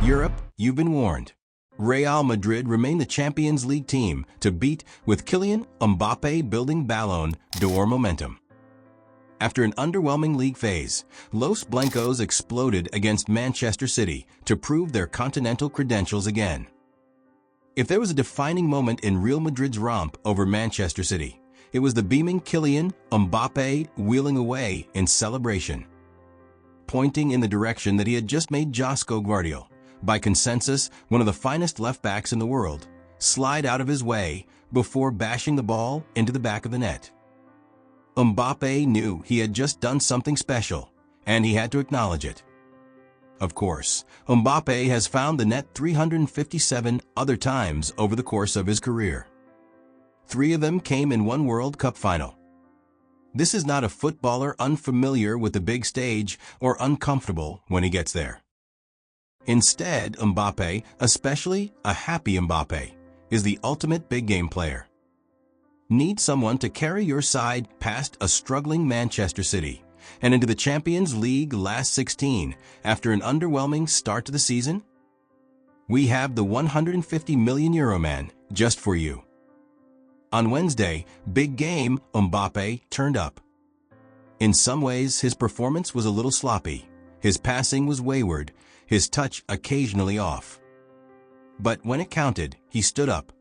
Europe, you've been warned. Realmadrid remain the Champions League team to beat with Kylian Mbappe building Ballon d'Or momentum. After an underwhelming league phase, Los Blancos exploded against Manchester City to prove their continental credentials again. If there was a defining moment in Real Madrid's romp over Manchester City, it was the beaming Kylian Mbappe wheeling away in celebration, pointing in the direction that he had just made Josko Gvardiol, by consensus one of the finest left-backs in the world, slide out of his way before bashing the ball into the back of the net. Mbappe knew he had just done something special, and he had to acknowledge it. Of course, Mbappe has found the net 357 other times over the course of his career. 3 of them came in one World Cup final. This is not a footballer unfamiliar with the big stage or uncomfortable when he gets there. Instead, Mbappe, especially a happy Mbappe, is the ultimate big game player. Need someone to carry your side past a struggling Manchester City and into the Champions League last 16 after an underwhelming start to the season? We have the 150 million euro man just for you. On Wednesday, big game Mbappe turned up. In some ways, his performance was a little sloppy. His passing was wayward, his touch occasionally off. But when it counted, he stood up.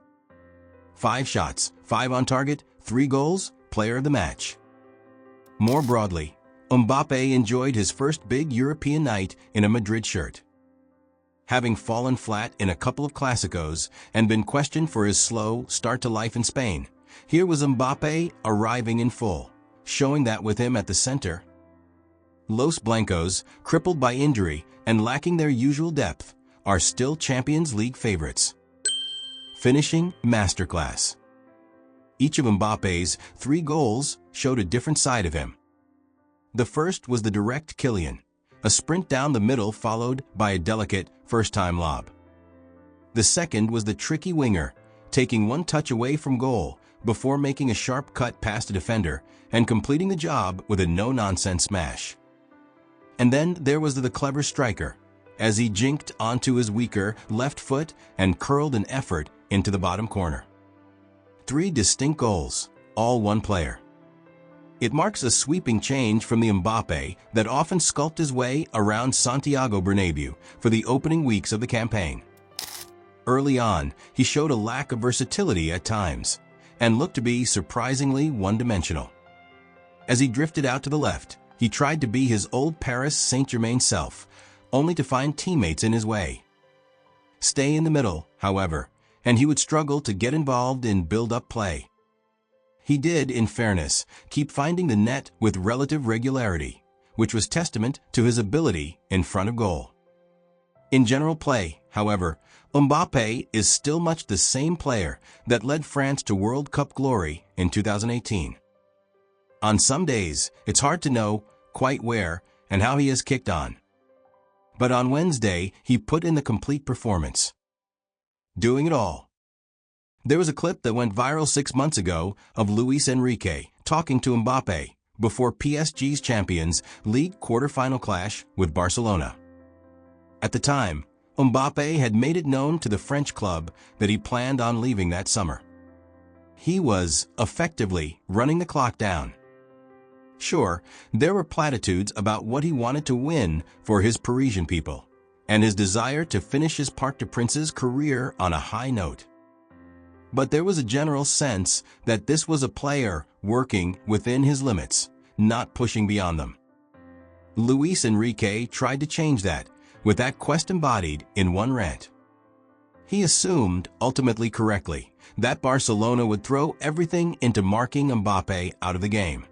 5 shots, 5 on target, 3 goals, player of the match. More broadly, Mbappe enjoyed his first big European night in a Madrid shirt. Having fallen flat in a couple of Clásicos and been questioned for his slow start to life in Spain, here was Mbappe arriving in full, showing that with him at the center, Los Blancos, crippled by injury and lacking their usual depth, are still Champions League favorites. Finishing masterclass. Each of Mbappe's 3 goals showed a different side of him. The first was the direct Kylian, a sprint down the middle followed by a delicate first-time lob. The second was the tricky winger, taking one touch away from goal before making a sharp cut past a defender and completing the job with a no-nonsense smash. And then there was the clever striker, as he jinked onto his weaker left foot and curled an effort into the bottom corner. 3 distinct goals, all one player. It marks a sweeping change from the Mbappe that often sculpted his way around Santiago Bernabeu for the opening weeks of the campaign. Early on, he showed a lack of versatility at times and looked to be surprisingly one-dimensional. As he drifted out to the left, he tried to be his old Paris Saint-Germain self, only to find teammates in his way. Stay in the middle, however, and he would struggle to get involved in build-up play. He did, in fairness, keep finding the net with relative regularity, which was testament to his ability in front of goal. In general play, however, Mbappe is still much the same player that led France to World Cup glory in 2018. On some days, it's hard to know quite where and how he has kicked on. But on Wednesday, he put in the complete performance, doing it all. There was a clip that went viral 6 months ago of Luis Enrique talking to Mbappe before PSG's Champions League quarterfinal clash with Barcelona. At the time, Mbappe had made it known to the French club that he planned on leaving that summer. He was, effectively, running the clock down. Sure, there were platitudes about what he wanted to win for his Parisian people, and his desire to finish his Parc des Princes career on a high note. But there was a general sense that this was a player working within his limits, not pushing beyond them. Luis Enrique tried to change that, with that quest embodied in one rant. He assumed, ultimately correctly, that Barcelona would throw everything into marking Mbappe out of the game.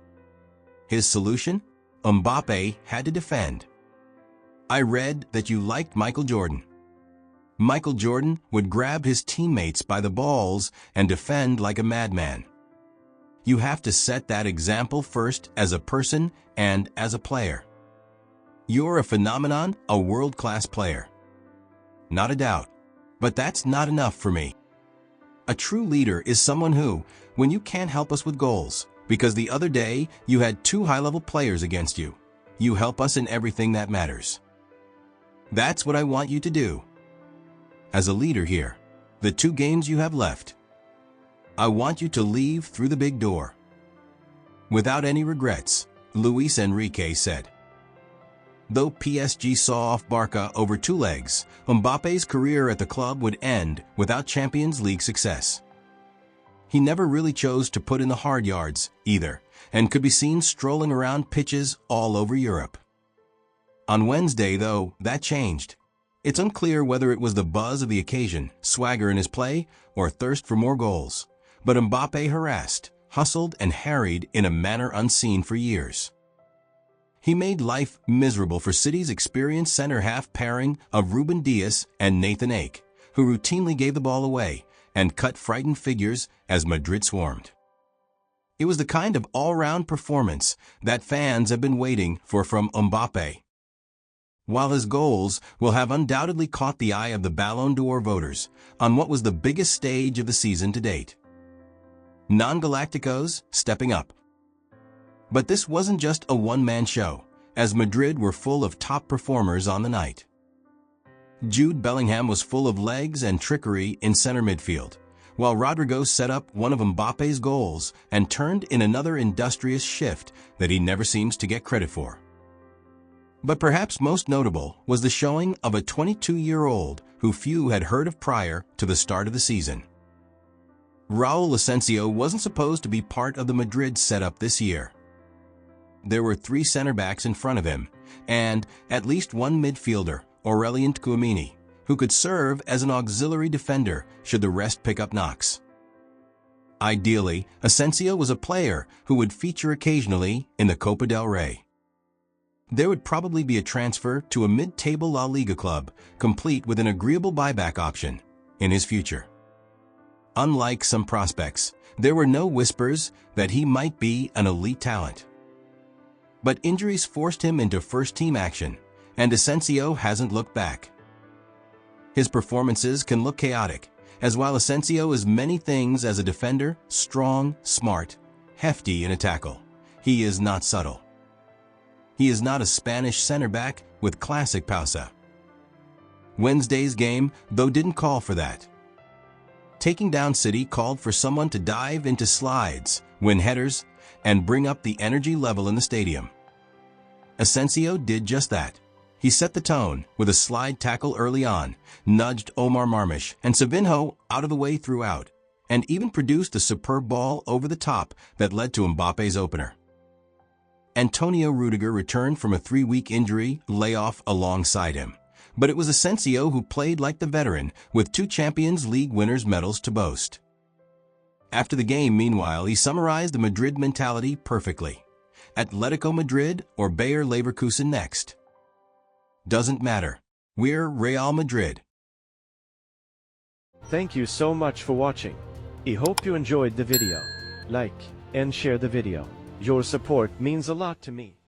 His solution? Mbappe had to defend. I read that you liked Michael Jordan. Michael Jordan would grab his teammates by the balls and defend like a madman. You have to set that example first as a person and as a player. You're a phenomenon, a world-class player. Not a doubt, but that's not enough for me. A true leader is someone who, when you can't help us with goals, because the other day you had 2 high-level players against you, you help us in everything that matters. That's what I want you to do, as a leader here. The 2 games you have left, I want you to leave through the big door. Without any regrets, Luis Enrique said. Though PSG saw off Barca over 2 legs, Mbappe's career at the club would end without Champions League success. He never really chose to put in the hard yards, either, and could be seen strolling around pitches all over Europe. On Wednesday, though, that changed. It's unclear whether it was the buzz of the occasion, swagger in his play, or thirst for more goals, but Mbappe harassed, hustled, and harried in a manner unseen for years. He made life miserable for City's experienced center-half pairing of Ruben Dias and Nathan Ake, who routinely gave the ball away and cut frightened figures as Madrid swarmed. It was the kind of all-round performance that fans have been waiting for from Mbappe. While his goals will have undoubtedly caught the eye of the Ballon d'Or voters on what was the biggest stage of the season to date. Non-Galacticos stepping up. But this wasn't just a one-man show, as Madrid were full of top performers on the night. Jude Bellingham was full of legs and trickery in center midfield, while Rodrigo set up one of Mbappe's goals and turned in another industrious shift that he never seems to get credit for. But perhaps most notable was the showing of a 22-year-old who few had heard of prior to the start of the season. Raúl Asensio wasn't supposed to be part of the Madrid setup this year. There were 3 center-backs in front of him, and at least 1 midfielder, Aurelien Tchouameni, who could serve as an auxiliary defender should the rest pick up knocks. Ideally, Asensio was a player who would feature occasionally in the Copa del Rey. There would probably be a transfer to a mid-table La Liga club, complete with an agreeable buyback option, in his future. Unlike some prospects, there were no whispers that he might be an elite talent. But injuries forced him into first-team action, and Asensio hasn't looked back. His performances can look chaotic, as while Asensio is many things as a defender, strong, smart, hefty in a tackle, he is not subtle. He is not a Spanish center-back with classic pausa. Wednesday's game, though, didn't call for that. Taking down City called for someone to dive into slides, win headers, and bring up the energy level in the stadium. Asensio did just that. He set the tone with a slide tackle early on, nudged Omar Marmish and Savinho out of the way throughout, and even produced a superb ball over the top that led to Mbappe's opener. Antonio Rudiger returned from a 3-week injury layoff alongside him, but it was Asensio who played like the veteran with 2 Champions League winners' medals to boast. After the game, meanwhile, he summarized the Madrid mentality perfectly. Atletico Madrid or Bayer Leverkusen next. Doesn't matter. We're Real Madrid. Thank you so much for watching. I hope you enjoyed the video. Like and share the video. Your support means a lot to me.